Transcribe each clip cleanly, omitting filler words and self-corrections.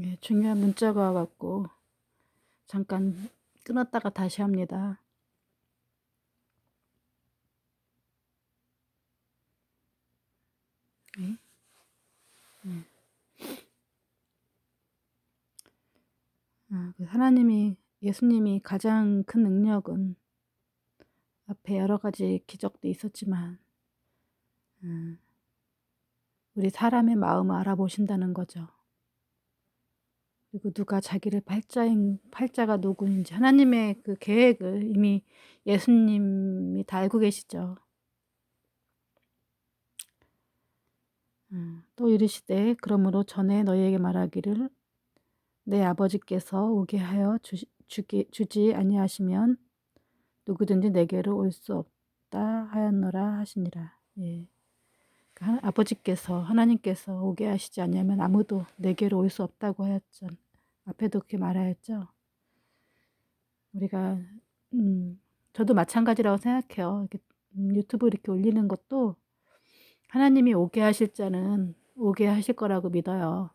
예, 중요한 문자가 와 갖고 잠깐 끊었다가 다시 합니다. 예. 하나님이 예수님이 가장 큰 능력은 앞에 여러 가지 기적도 있었지만 우리 사람의 마음을 알아보신다는 거죠. 그리고 누가 자기를 팔자가 누구인지 하나님의 그 계획을 이미 예수님이 다 알고 계시죠. 또 이르시되 그러므로 전에 너희에게 말하기를 내 아버지께서 오게 하여 주지 아니하시면 누구든지 내게로 올 수 없다 하였노라 하시니라. 예. 아버지께서 하나님께서 오게 하시지 않으면 아무도 내게로 올 수 없다고 하였죠. 앞에도 그렇게 말하였죠. 우리가 저도 마찬가지라고 생각해요. 이렇게 유튜브 이렇게 올리는 것도 하나님이 오게 하실 자는 오게 하실 거라고 믿어요.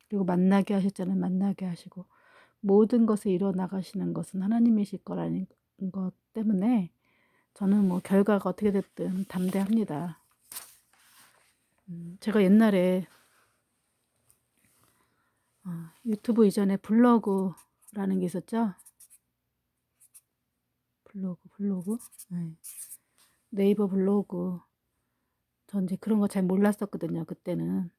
그리고 만나게 하실 자는 만나게 하시고 모든 것을 이루어 나가시는 것은 하나님이실 거라는 것 때문에 저는 뭐 결과가 어떻게 됐든 담대합니다. 제가 옛날에 유튜브 이전에 블로그라는 게 있었죠. 블로그. 네. 네이버 블로그. 전 이제 그런 거 잘 몰랐었거든요. 그때는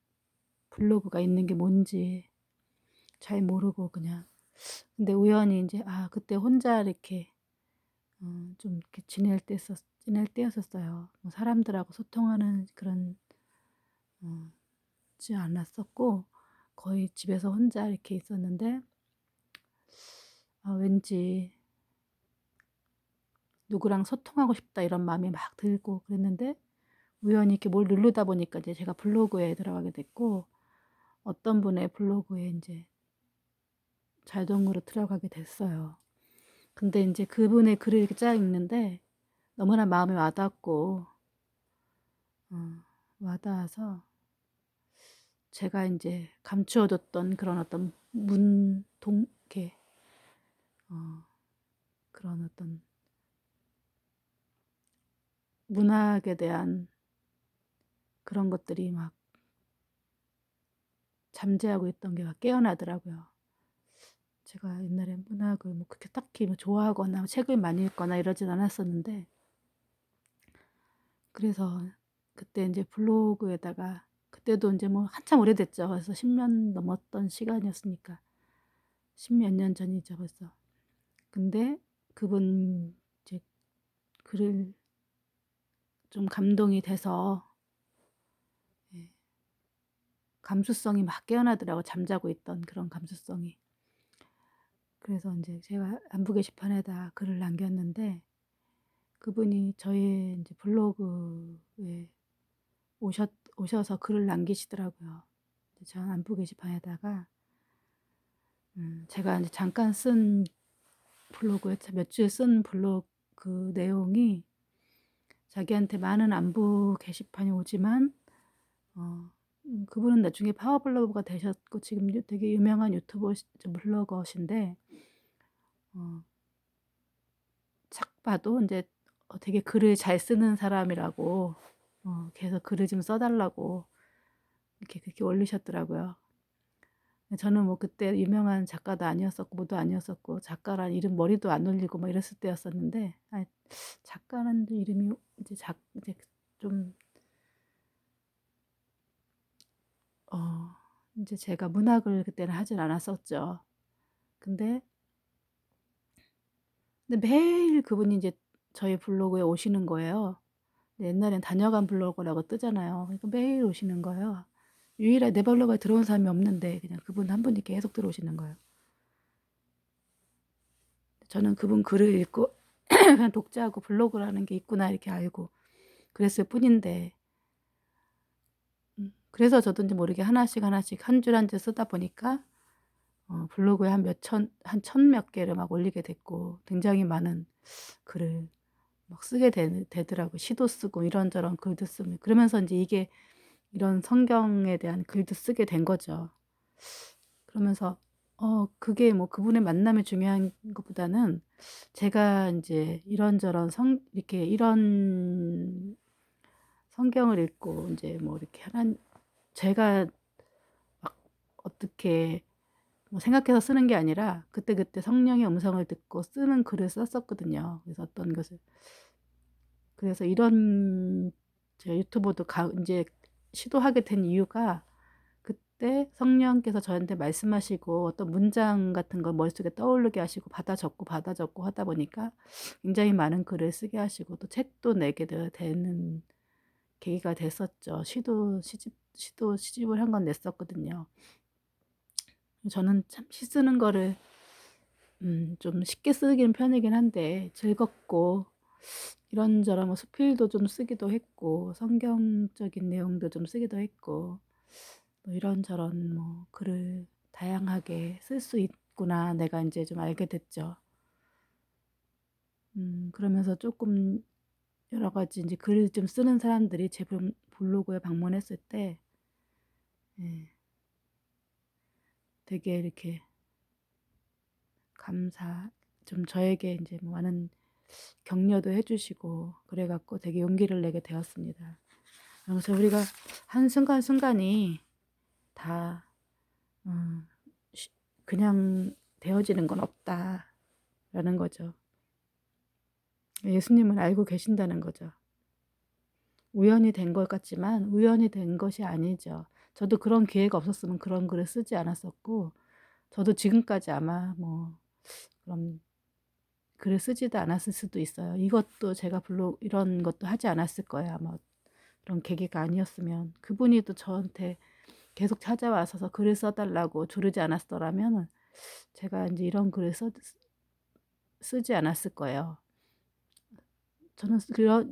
블로그가 있는 게 뭔지 잘 모르고 그냥. 근데 우연히 이제 그때 혼자 이렇게 좀 이렇게 지낼 때였었어요. 뭐 사람들하고 소통하는 그런 지 않았었고 거의 집에서 혼자 이렇게 있었는데 왠지 누구랑 소통하고 싶다 이런 마음이 막 들고 그랬는데 우연히 이렇게 뭘 누르다 보니까 이제 제가 블로그에 들어가게 됐고 어떤 분의 블로그에 이제 자동으로 들어가게 됐어요. 근데 이제 그분의 글을 이렇게 쫙 읽는데 너무나 마음에 와닿고 와닿아서 제가 이제 감추어뒀던 그런 어떤 이렇게 그런 어떤 문학에 대한 그런 것들이 막 잠재하고 있던 게 막 깨어나더라고요. 제가 옛날에 문학을 뭐 그렇게 딱히 뭐 좋아하거나 책을 많이 읽거나 이러진 않았었는데 그래서 그때 이제 블로그에다가 그때도 이제 뭐 한참 오래됐죠. 그래서 10년 넘었던 시간이었으니까 10몇 년 전이죠 벌써. 근데 그분 이제 글을 좀 감동이 돼서 감수성이 막 깨어나더라고. 잠자고 있던 그런 감수성이. 그래서 이제 제가 안부 게시판에다 글을 남겼는데 그분이 저의 이제 블로그에 오셔서 글을 남기시더라고요. 저 안부 게시판에다가 제가 이제 잠깐 쓴 블로그에 몇 줄 쓴 블로그 그 내용이 자기한테 많은 안부 게시판이 오지만 그분은 나중에 파워블로거가 되셨고 지금 되게 유명한 블로거신데 착 봐도 이제 되게 글을 잘 쓰는 사람이라고 계속 글을 좀 써달라고 이렇게 그렇게 올리셨더라고요. 저는 뭐 그때 유명한 작가도 아니었었고 뭐도 아니었었고 작가란 이름 머리도 안 올리고 뭐 이랬을 때였었는데 작가라는 이름이 이제 이제 좀 이제 제가 문학을 그때는 하진 않았었죠. 근데 매일 그분이 이제 저희 블로그에 오시는 거예요. 옛날엔 다녀간 블로거라고 뜨잖아요. 그러니까 매일 오시는 거예요. 유일하게 내 블로그에 들어온 사람이 없는데 그냥 그분 한 분이 계속 들어오시는 거예요. 저는 그분 글을 읽고 그냥 독자하고 블로그라는 게 있구나 이렇게 알고 그랬을 뿐인데 그래서 저도 모르게 하나씩 한 줄 한 줄 쓰다 보니까 블로그에 한 천 몇 개를 막 올리게 됐고 굉장히 많은 글을 막 쓰게 되더라고요. 시도 쓰고 이런저런 글도 쓰고 그러면서 이제 이게 이런 성경에 대한 글도 쓰게 된 거죠. 그러면서 그게 뭐 그분의 만남이 중요한 것보다는 제가 인제 이런저런 이렇게 이런 성경을 읽고 인제 뭐 이렇게 제가 막 어떻게 뭐 생각해서 쓰는 게 아니라 그때그때 성령의 음성을 듣고 쓰는 글을 썼었거든요. 그래서 어떤 것을 그래서 이런 제가 유튜버도 인제 시도하게 된 이유가 그때 성령께서 저한테 말씀하시고 어떤 문장 같은 걸 머릿속에 떠오르게 하시고 받아 적고 하다 보니까 굉장히 많은 글을 쓰게 하시고 또 책도 내게 되는 계기가 됐었죠. 시집을 한 건 냈었거든요. 저는 참 시 쓰는 거를 좀 쉽게 쓰는 편이긴 한데 즐겁고 이런저런 뭐 수필도 좀 쓰기도 했고 성경적인 내용도 좀 쓰기도 했고 뭐 이런저런 뭐 글을 다양하게 쓸 수 있구나 내가 인제 좀 알게 됐죠. 그러면서 쪼끔 여러 가지 인제 글을 좀 쓰는 사람들이 제 블로그에 방문했을 때 예 되게 이렇게 좀 저에게 인제 뭐 많은 격려도 해 주시고 그래 갖고 되게 용기를 내게 되었습니다. 그래서 우리가 한 순간순간이 다 어 쉬 그냥 되어지는 건 없다라는 거죠. 예수님을 알고 계신다는 거죠. 우연히 된 것 같지만 우연히 된 것이 아니죠. 저도 그런 기회가 없었으면 그런 글을 쓰지 않았었고 저도 지금까지 아마 뭐 그런 글을 쓰지도 않았을 수도 있어요. 이것도 제가 이런 것도 하지 않았을 거예요 아마. 그런 계기가 아니었으면 그분이 또 저한테 계속 찾아와서 글을 써 달라고 조르지 않았더라면은 제가 인제 이런 글을 쓰지 않았을 거예요. 저는 그런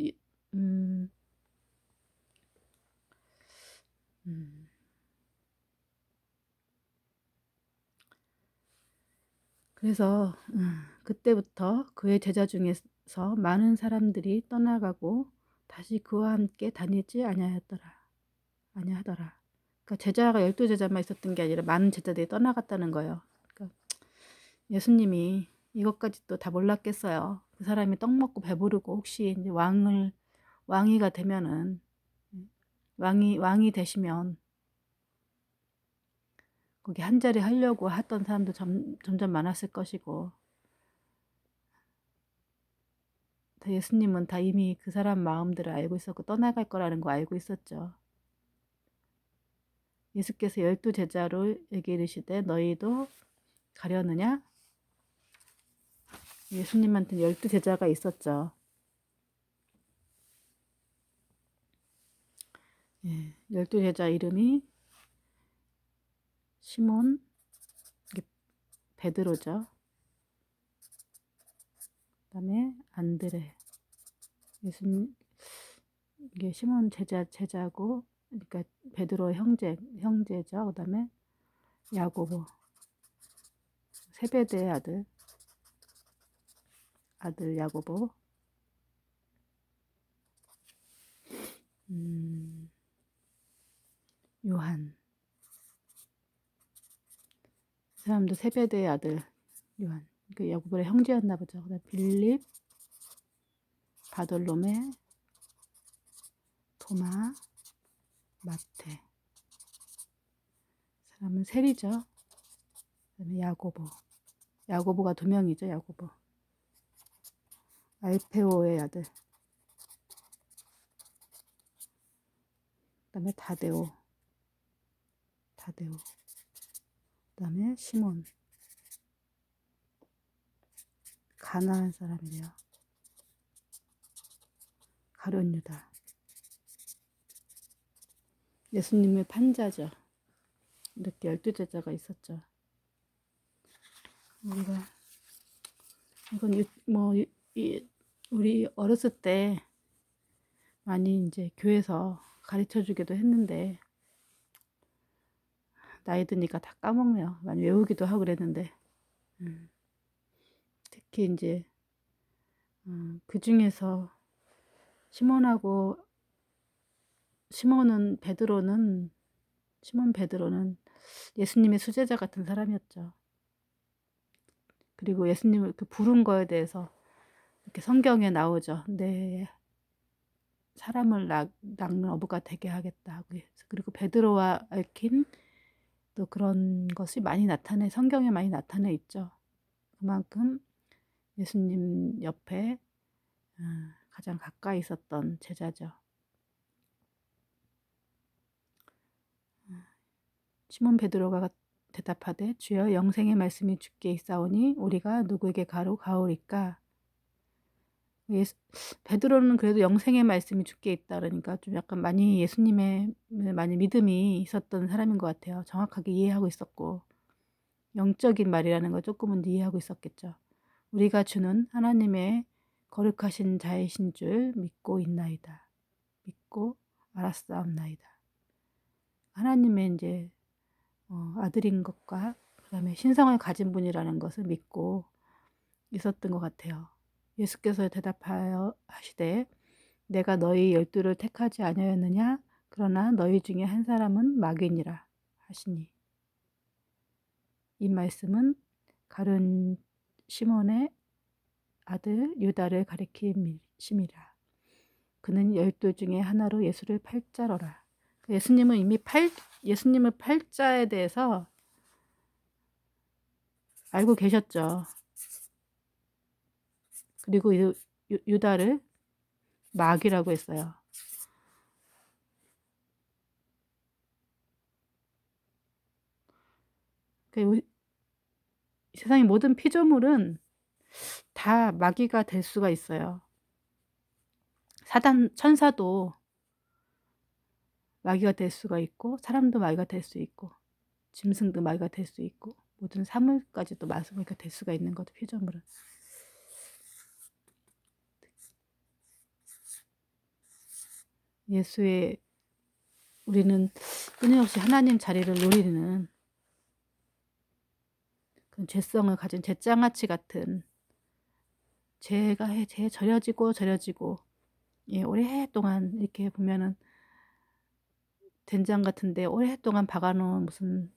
음 음 그래서 그때부터 그의 제자 중에서 많은 사람들이 떠나가고 다시 그와 함께 다니지 아니하더라. 그러니까 제자가 12 제자만 있었던 게 아니라 많은 제자들이 떠나갔다는 거예요. 그러니까 예수님이 이것까지도 다 몰랐겠어요. 그 사람이 떡 먹고 배부르고 혹시 인제 왕위가 되면은 왕이 되시면 거기 한 자리 하려고 하던 사람도 점점 많았을 것이고 예수님은 다 이미 그 사람 마음들을 알고 있었고 떠나갈 거라는 거 알고 있었죠. 예수께서 12 제자로에게 이르시되 너희도 가려느냐? 예수님한테는 12 제자가 있었죠. 예, 12 제자 이름이 시몬, 이게 베드로죠. 그다음에 안드레. 예수님 이게 시몬 제자고 그러니까 베드로의 형제죠. 그다음에 야고보, 세베대의 아들 야고보. 음, 요한. 이 사람도 세베대의 아들 요한. 그 야고보의 형제였나 보죠. 그다음 빌립, 바돌로메, 토마, 마태. 사람은 세리죠. 그다음에 야고보가 2명이죠. 야고보. 알페오의 아들. 그다음에 다데오. 그다음에 시몬. 가나안 사람이래요. 가룟 유다. 예수님의 판자죠. 이렇게 12 제자가 있었죠. 우리가 이건 우리 어렸을 때 많이 이제 교회에서 가르쳐 주기도 했는데 나이 드니까 다 까먹네요. 많이 외우기도 하고 그랬는데 특히 이제 그 중에서 시몬하고 시몬은 베드로는 시몬 베드로는 예수님의 수제자 같은 사람이었죠. 그리고 예수님을 그 부른 거에 대해서 이렇게 성경에 나오죠. 내 사람을 낚는 어부가 되게 하겠다 하고. 그리고 베드로와 얽힌 또 그런 것이 많이 성경에 많이 나타내 있죠. 그만큼 예수님 옆에 가장 가까이 있었던 제자죠. 시몬 베드로가 대답하되 주여 영생의 말씀이 주께 있사오니 우리가 누구에게 가오리까. 베드로는 그래도 영생의 말씀이 주께 있다 그러니까 좀 약간 많이 예수님의 많이 믿음이 있었던 사람인 것 같아요. 정확하게 이해하고 있었고 영적인 말이라는 걸 조금은 이해하고 있었겠죠. 우리가 주는 하나님의 거룩하신 자이신 줄 믿고 있나이다. 믿고 알았사옵나이다. 하나님의 이제 아들인 것과 그다음에 신성을 가진 분이라는 것을 믿고 있었던 것 같아요. 예수께서 대답하여 하시되 내가 너희 12를 택하지 아니하였느냐? 그러나 너희 중에 한 사람은 마귀니라 하시니. 이 말씀은 가룟 시몬의 아들 유다를 가리킴이라. 그는 12 중에 하나로 예수를 팔자로라. 예수님은 이미 예수님을 팔자에 대해서 알고 계셨죠. 그리고 유다를 마귀라고 했어요. 세상의 모든 피조물은 다 마귀가 될 수가 있어요. 천사도 마귀가 될 수가 있고, 사람도 마귀가 될 수 있고, 짐승도 마귀가 될 수 있고, 모든 사물까지도 마귀가 될 수가 있는 거죠, 피조물은. 우리는 끊임없이 하나님 자리를 노리는 그런 죄성을 가진 잿장아찌 같은 죄가 저려지고 예, 오랫동안 이렇게 보면은 된장 같은데 오랫동안 박아놓은 무슨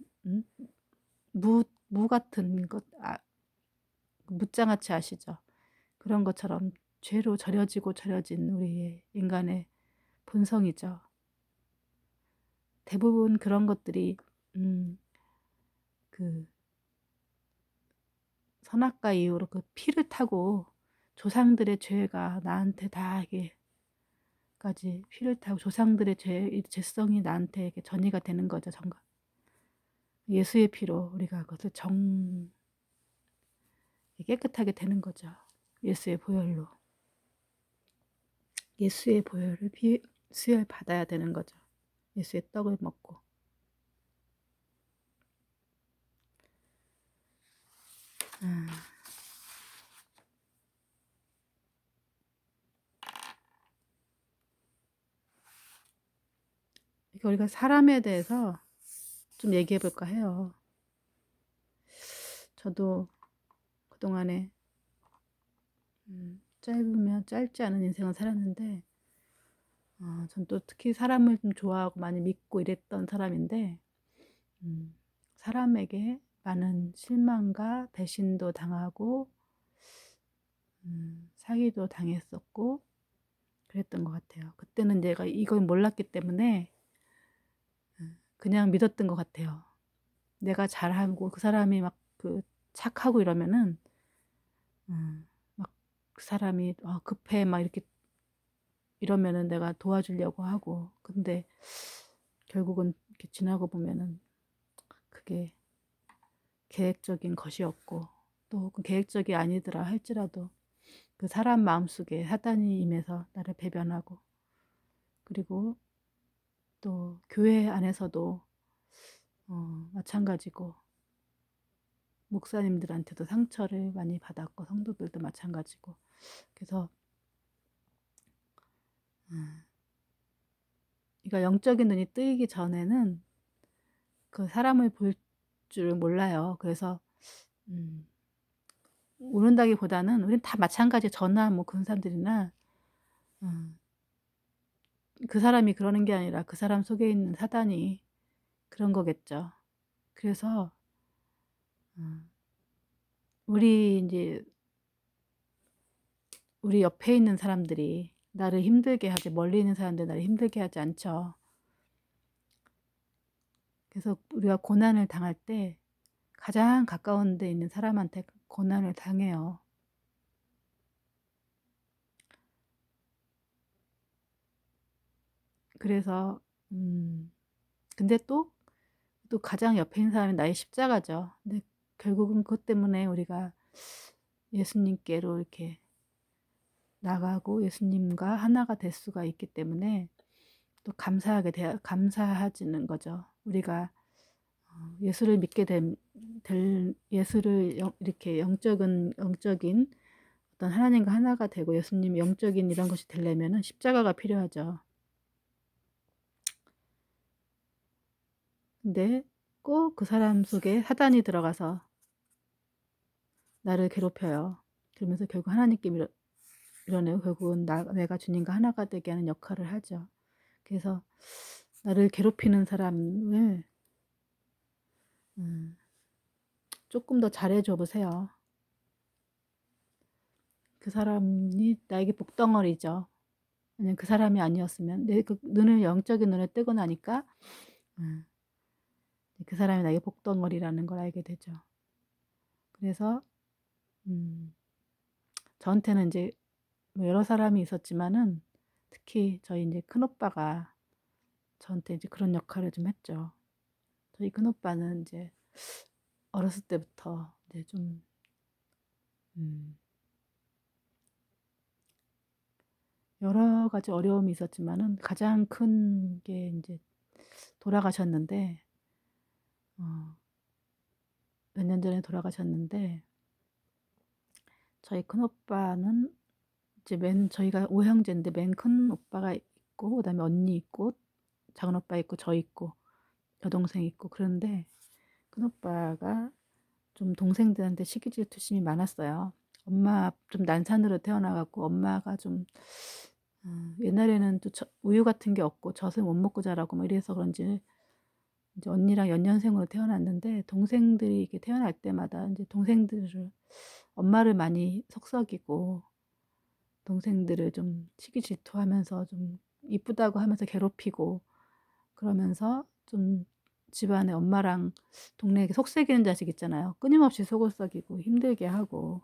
무 같은 것, 무장아찌 아시죠? 그런 것처럼 죄로 저려진 우리의 인간의 본성이죠. 대부분 그런 것들이 그 선악과 이후로 그 피를 타고 조상들의 죄가 나한테 다 이게까지 피를 타고 조상들의 죄성이 나한테 전이가 되는 거죠. 예수의 피로 우리가 그것을 깨끗하게 되는 거죠. 예수의 보혈로. 예수의 보혈을 수혈 받아야 되는 거죠. 예수의 떡을 먹고. 우리가 사람에 대해서 좀 얘기해 볼까 해요. 저도 그동안에 짧으면 짧지 않은 인생을 살았는데 전 또 특히 사람을 좀 좋아하고 많이 믿고 이랬던 사람인데 사람에게 많은 실망과 배신도 당하고 사기도 당했었고 그랬던 것 같아요. 그때는 내가 이걸 몰랐기 때문에 그냥 믿었던 것 같아요. 내가 잘하고 그 사람이 막 착하고 이러면은 막 그 사람이 급해 막 이렇게 이러면은 내가 도와주려고 하고, 근데 결국은 이렇게 지나고 보면은 그게 계획적인 것이었고, 또 계획적이 아니더라 할지라도 그 사람 마음속에 사단이 임해서 나를 배변하고, 그리고 또 교회 안에서도 마찬가지고, 목사님들한테도 상처를 많이 받았고, 성도들도 마찬가지고. 그래서 그러니까 영적인 눈이 뜨이기 전에는 그 사람을 볼 줄 몰라요. 그래서 모른다기보다는 우린 다 마찬가지. 저나 뭐 그런 사람들이나 그 사람이 그러는 게 아니라 그 사람 속에 있는 사단이 그런 거겠죠. 그래서 우리 이제 우리 옆에 있는 사람들이 나를 힘들게 하지, 멀리 있는 사람들 나를 힘들게 하지 않죠. 그래서 우리가 고난을 당할 때 가장 가까운 데 있는 사람한테 고난을 당해요. 그래서 근데 또 가장 옆에 있는 사람이 나의 십자가죠. 근데 결국은 그것 때문에 우리가 예수님께로 이렇게 나가고 예수님과 하나가 될 수가 있기 때문에 또 감사하지는 거죠. 우리가 예수를 믿게 될 예수를 이렇게 영적인 어떤 하나님과 하나가 되고 예수님 영적인 이런 것이 되려면은 십자가가 필요하죠. 근데 꼭 그 사람 속에 사단이 들어가서 나를 괴롭혀요. 그러면서 결국 하나님께 밀어내고 결국은 내가 주님과 하나가 되게 하는 역할을 하죠. 그래서 나를 괴롭히는 사람을 조금 더 잘해줘 보세요. 그 사람이 나에게 복덩어리죠. 왜냐면 그 사람이 아니었으면 내 그 영적인 눈을 뜨고 나니까 그 사람이 나에게 복덩어리라는 걸 알게 되죠. 그래서 저한테는 이제 뭐 여러 사람이 있었지만은 특히 저희 이제 큰오빠가 저한테 이제 그런 역할을 좀 했죠. 저희 큰오빠는 이제 어렸을 때부터 이제 좀 여러 가지 어려움이 있었지만은 가장 큰 게 이제 돌아가셨는데 몇 년 전에 돌아가셨는데 저희 큰오빠는 이제 저희가 5형제인데 맨 큰 오빠가 있고 그다음에 언니 있고 작은 오빠 있고 저 있고 여동생 있고 그런데 큰오빠가 좀 동생들한테 시기 질투심이 많았어요. 엄마 좀 난산으로 태어나 갖고 엄마가 좀 옛날에는 또 우유 같은 게 없고 젖을 못 먹고 자라고 뭐 이래서 그런지 이제 언니랑 연년생으로 태어났는데 동생들이 이렇게 태어날 때마다 이제 동생들을 엄마를 많이 속썩이고 동생들을 좀 시기 질투하면서 좀 이쁘다고 하면서 괴롭히고 그러면서 좀 집안에 엄마랑 동네에 속썩이는 자식 있잖아요. 끊임없이 속을 썩이고 힘들게 하고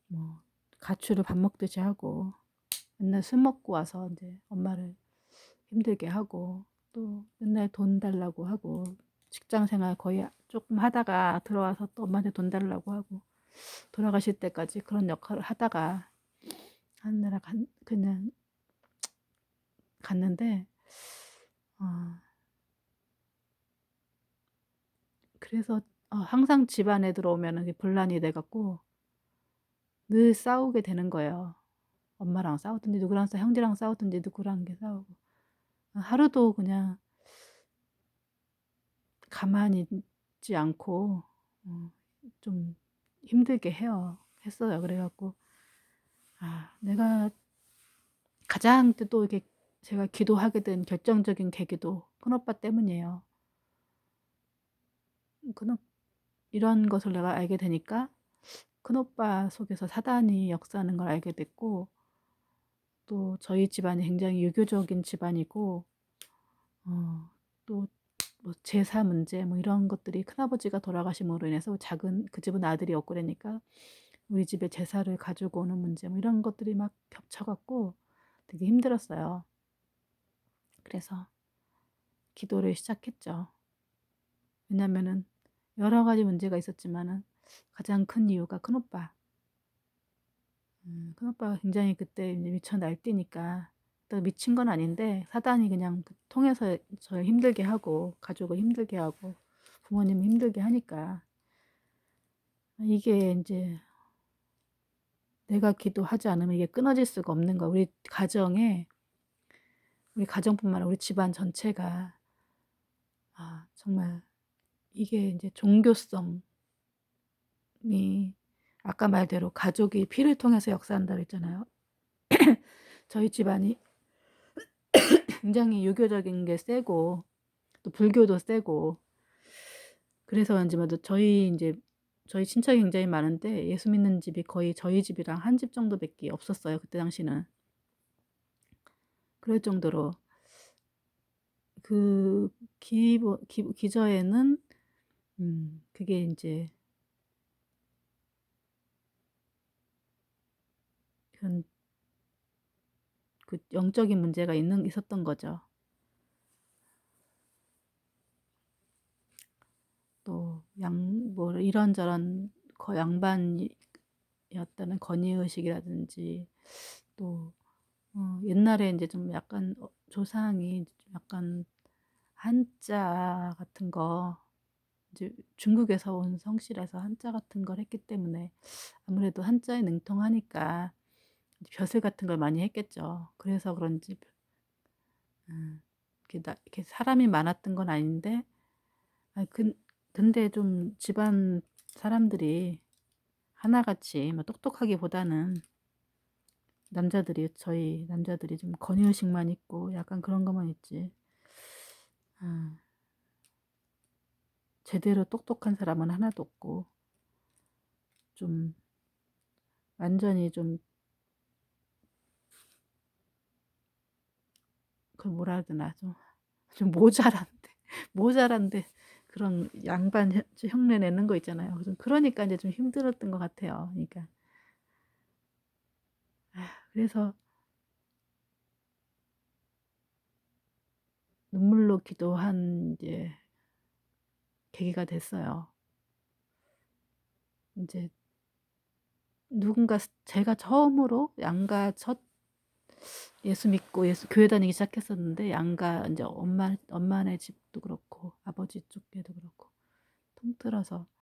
뭐 가출을 밥 먹듯이 하고 맨날 술 먹고 와서 이제 엄마를 힘들게 하고 또 맨날 돈 달라고 하고 직장 생활 거의 조금 하다가 들어와서 또 엄마한테 돈 달라고 하고 돌아가실 때까지 그런 역할을 하다가 하느라 그냥 갔는데 그래서 항상 집안에 들어오면은 분란이 돼 갖고 늘 싸우게 되는 거예요. 엄마랑 싸우든지 누구랑 형제랑 싸우든지 누구랑 싸우고 하루도 그냥 가만히 있지 않고 좀 힘들게 했어요. 그래 갖고 내가 가장 또 이렇게 제가 기도하게 된 결정적인 계기도 큰오빠 때문이에요. 이런 것을 내가 알게 되니까 큰오빠 속에서 사단이 역사하는 걸 알게 됐고 또 저희 집안이 굉장히 유교적인 집안이고 또 뭐 제사 문제 뭐 이런 것들이 큰아버지가 돌아가심으로 인해서 그 집은 아들이 없고 그러니까 우리 집에 제사를 가지고 오는 문제 뭐 이런 것들이 막 겹쳐 갖고 되게 힘들었어요. 그래서 기도를 시작했죠. 왜냐면은 여러 가지 문제가 있었지만은 가장 큰 이유가 큰오빠. 큰오빠가 굉장히 그때 이제 미쳐 날뛰니까 또 미친 건 아닌데 사단이 그냥 통해서 저를 힘들게 하고 가족을 힘들게 하고 부모님 힘들게 하니까 이게 이제 내가 기도하지 않으면 이게 끊어질 수가 없는 거야. 우리 가정뿐만 아니라 우리 집안 전체가 정말 이게 이제 종교성이 아까 말대로 가족이 피를 통해서 역사한다고 했잖아요. 저희 집안이 굉장히 유교적인 게 세고 또 불교도 세고 그래서 그런지 뭐 저희 이제 저희 친척이 굉장히 많은데 예수 믿는 집이 거의 저희 집이랑 한 집 정도밖에 없었어요. 그때 당시는. 그럴 정도로 그 기저에는 그게 이제 그런 그 영적인 문제가 있었던 거죠. 또 뭐 이런저런 양반이었다는 건의의식이라든지 또 옛날에 이제 좀 약간 조상이 좀 약간 한자 같은 거 이제 중국에서 온 성씨라서 한자 같은 걸 했기 때문에 아무래도 한자에 능통하니까 벼슬 같은 걸 많이 했겠죠. 그래서 그런지 이렇게 사람이 많았던 건 아닌데 근데 좀 집안 사람들이 하나같이 뭐 똑똑하기보다는 저희 남자들이 좀 건의의식만 있고 약간 그런 것만 있지. 아, 제대로 똑똑한 사람은 하나도 없고 좀 완전히 좀 그 뭐라 해야 되나 좀 모자란데 모자란데 그런 양반 흉내 내는 거 있잖아요. 그러니까 이제 좀 힘들었던 것 같아요. 그러니까 그래서 눈물로 기도한 이제 계기가 됐어요. 이제 제가 처음으로 양가 첫 예수 믿고 교회 다니기 시작했었는데 양가 이제 엄마네 집도 그렇고 아버지 쪽에도 그렇고 통틀어서